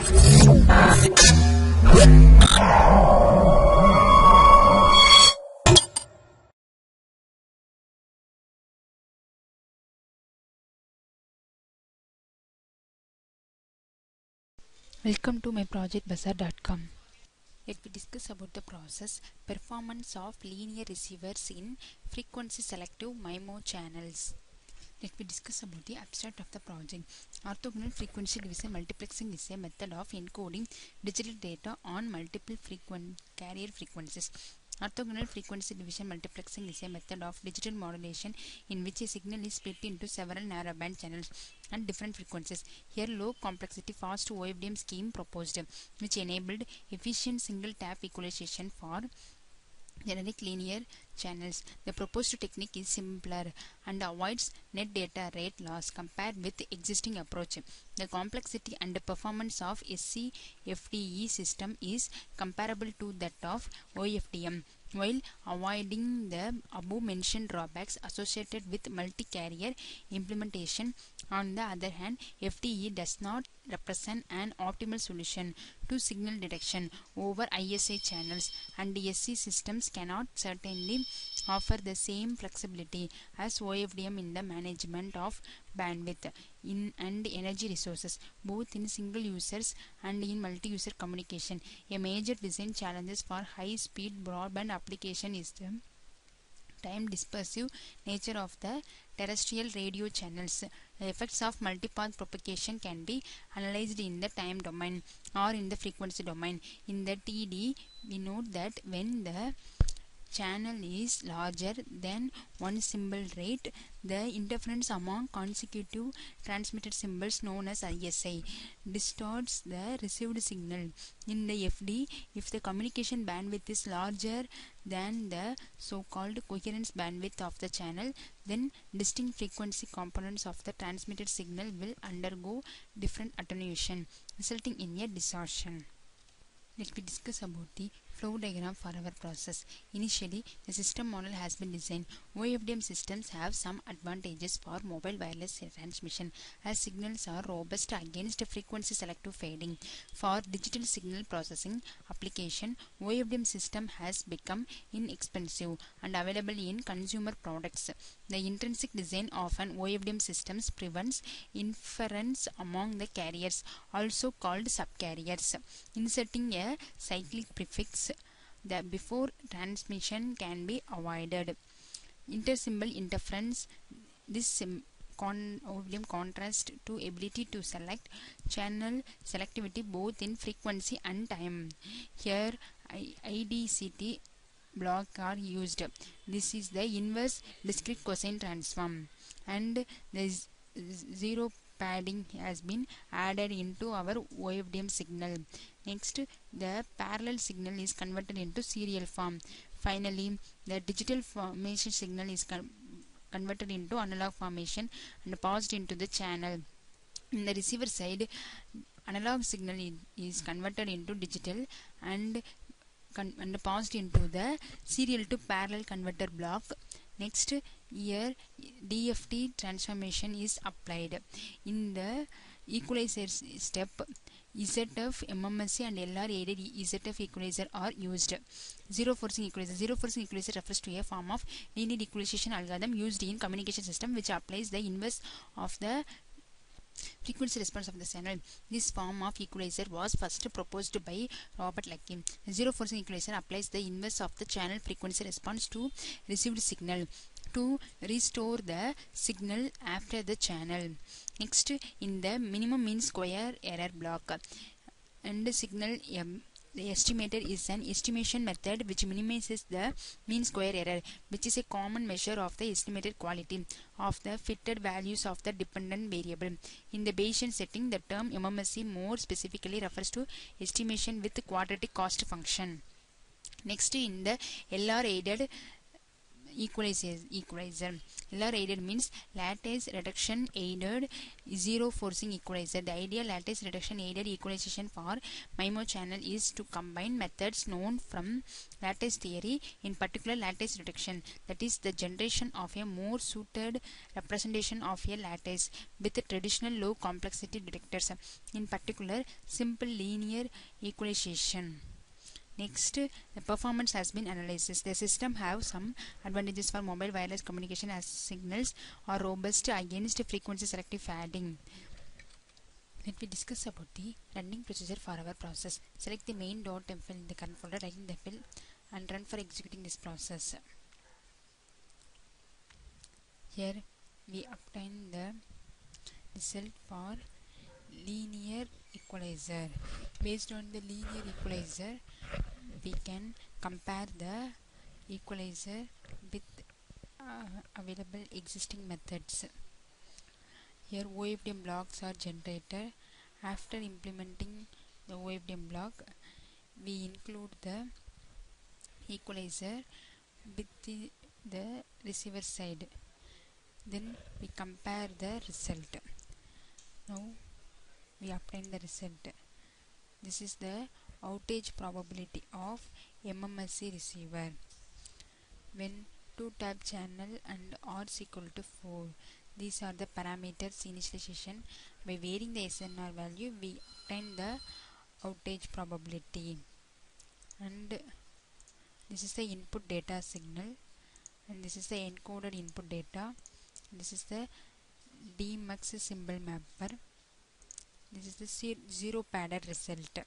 Welcome to MyProjectBazaar.com. Let me discuss about the process performance of linear receivers in frequency-selective MIMO channels. Let me discuss about the abstract of the project. Orthogonal frequency division multiplexing is a method of encoding digital data on multiple carrier frequencies. Orthogonal frequency division multiplexing is a method of digital modulation in which a signal is split into several narrowband channels and different frequencies. Here, low complexity fast OFDM scheme proposed, which enabled efficient single tap equalization for generic linear channels. The proposed technique is simpler and avoids net data rate loss compared with the existing approach. The complexity and performance of SCFDE system is comparable to that of OFDM, while avoiding the above mentioned drawbacks associated with multi-carrier implementation. On the other hand, FDE does not represent an optimal solution to signal detection over ISI channels, and SC systems cannot certainly offer the same flexibility as OFDM in the management of bandwidth and energy resources, both in single users and in multi-user communication. A major design challenge for high-speed broadband application is the time dispersive nature of the terrestrial radio channels. The effects of multipath propagation can be analyzed in the time domain or in the frequency domain. In the TD, we note that when the channel is larger than one symbol rate, the interference among consecutive transmitted symbols known as ISI distorts the received signal. In the FD, if the communication bandwidth is larger than the so-called coherence bandwidth of the channel, then distinct frequency components of the transmitted signal will undergo different attenuation, resulting in a distortion. Let me discuss about the flow diagram for our process. Initially, the system model has been designed. OFDM systems have some advantages for mobile wireless transmission, as signals are robust against frequency selective fading. For digital signal processing application, OFDM system has become inexpensive and available in consumer products. The intrinsic design of an OFDM system prevents interference among the carriers, also called subcarriers. Inserting a cyclic prefix that before transmission can be avoided. Intersymbol interference. This OFDM contrast to ability to select channel selectivity both in frequency and time. Here IDCT block are used. This is the inverse discrete cosine transform, and the zero padding has been added into our OFDM signal. Next, the parallel signal is converted into serial form. Finally, the digital formation signal is converted into analog formation and passed into the channel. In the receiver side, analog signal is converted into digital and passed into the serial to parallel converter block. Next, here DFT transformation is applied. In the equalizer step, ZF, MMSC and LR aided ZF equalizer are used. Zero forcing equalizer. Zero forcing equalizer refers to a form of linear equalization algorithm used in communication system which applies the inverse of the frequency response of the channel. This form of equalizer was first proposed by Robert Lucky. Zero forcing equalizer applies the inverse of the channel frequency response to received signal to restore the signal after the channel. Next, in the minimum mean square error block and signal the estimator is an estimation method which minimizes the mean square error, which is a common measure of the estimated quality of the fitted values of the dependent variable. In the Bayesian setting, the term MMSC more specifically refers to estimation with quadratic cost function. Next, in the LR aided equalizer. LR aided means lattice reduction aided zero forcing equalizer. The ideal lattice reduction aided equalization for MIMO channel is to combine methods known from lattice theory, in particular lattice reduction, that is the generation of a more suited representation of a lattice with traditional low complexity detectors, in particular simple linear equalization. Next, the performance has been analyzed. The system have some advantages for mobile wireless communication as signals are robust against frequency selective fading. Let me discuss about the running procedure for our process. Select the main.mfile in the current folder, write in the file and run for executing this process. Here we obtain the result for linear equalizer. Based on the linear equalizer, we can compare the equalizer with available existing methods. Here OFDM blocks are generated. After implementing the OFDM block, we include the equalizer with the receiver side. Then we compare the result. Now we obtain the result. This is the outage probability of MMSC receiver when 2 tap channel and R is equal to 4. These are the parameters initialization. By varying the SNR value, we obtain the outage probability. And this is the input data signal, and this is the encoded input data. This is the DMUX symbol mapper. This is the zero padded result,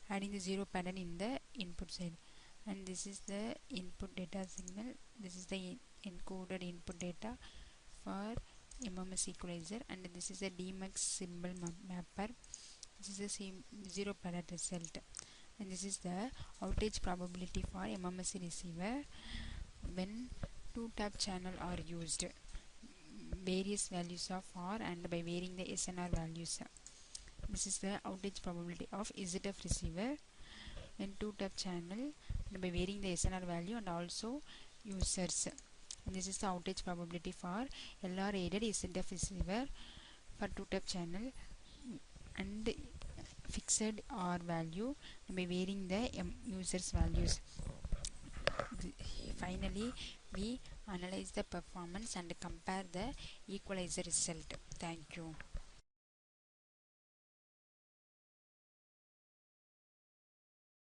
adding the zero pattern in the input side. And this is the input data signal. This is the encoded input data for MMS equalizer, and this is the DMUX symbol mapper. This is the same zero pattern result, and this is the outage probability for MMS receiver when 2 tap channel are used. Various values of R and by varying the SNR values. This is the outage probability of ZF receiver when 2 tap channel and by varying the SNR value and also users. And this is the outage probability for LR aided ZF receiver for 2 tap channel and fixed R value and by varying the users values. Finally, we analyze the performance and compare the equalizer result. Thank you.